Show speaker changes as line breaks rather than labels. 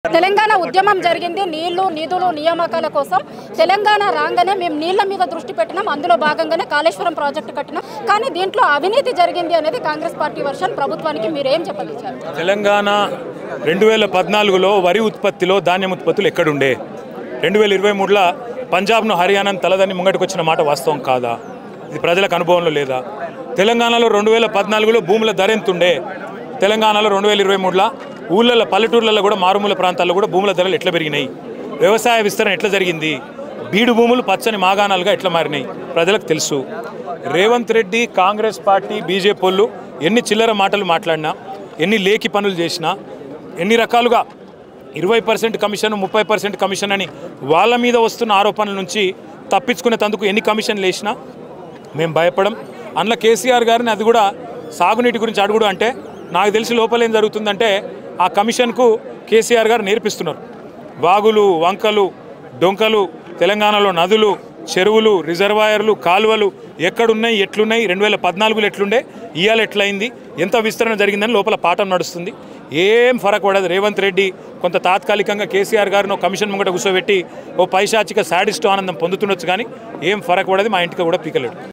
తెలంగాణ ఉద్యమం జరిగింది నీళ్లు నిధులు నియామకాల కోసం తెలంగాణ రాగానే మేము నీళ్ల మీద దృష్టి పెట్టినాం అందులో భాగంగానే కాళేశ్వరం ప్రాజెక్టు కట్టినాం కానీ దీంట్లో అవినీతి జరిగింది అనేది కాంగ్రెస్ పార్టీ వర్షన్ ప్రభుత్వానికి మీరు ఏం చెప్పదలిచారు
తెలంగాణ 2014లో వరి ఉత్పత్తిలో ధాన్యం ఉత్పత్తులు ఎక్కడుండే 2023లో పంజాబ్ను హర్యానాను తలదని ముంగటికి వచ్చిన మాట వాస్తవం కాదా ఇది ప్రజలకు అనుభవంలో లేదా తెలంగాణలో 2014లో భూముల ధర ఎంత ఉండే తెలంగాణలో 2023లో ఊళ్ళల్లో పల్లెటూర్లలో కూడా మారుమూల ప్రాంతాల్లో కూడా భూముల ధరలు ఎట్లా పెరిగినాయి వ్యవసాయ విస్తరణ ఎట్లా జరిగింది బీడు భూములు పచ్చని మాగాణాలుగా ఎట్లా మారినాయి ప్రజలకు తెలుసు రేవంత్ రెడ్డి కాంగ్రెస్ పార్టీ బీజేపీ వాళ్ళు ఎన్ని చిల్లర మాటలు మాట్లాడినా ఎన్ని లేఖి పనులు చేసినా ఎన్ని రకాలుగా 20% కమిషన్ 30% కమిషన్ అని వాళ్ళ మీద వస్తున్న ఆరోపణల నుంచి తప్పించుకునే తందుకు ఎన్ని కమిషన్లు వేసినా మేము భయపడం అందులో కేసీఆర్ గారిని అది కూడా సాగునీటి గురించి అడుగుడు అంటే నాకు తెలిసి లోపల ఏం జరుగుతుందంటే ఆ కమిషన్కు కేసీఆర్ గారు నేర్పిస్తున్నారు వాగులు వంకలు డొంకలు తెలంగాణలో నదులు చెరువులు రిజర్వాయర్లు కాలువలు ఎక్కడున్నాయి ఎట్లున్నాయి 2014లో ఎట్లుండే ఇవాళ ఎట్లయింది ఎంత విస్తరణ జరిగిందని లోపల పాఠం నడుస్తుంది ఏం ఫరక్ పడదు రేవంత్ రెడ్డి కొంత తాత్కాలికంగా కేసీఆర్ గారిని కమిషన్ ముంగట కూర్చోబెట్టి ఓ పైశాచిక శాడిస్టు ఆనందం పొందుతుండొచ్చు కానీ ఏం ఫరక్ పడదు మా ఇంటికి కూడా పీకలేడు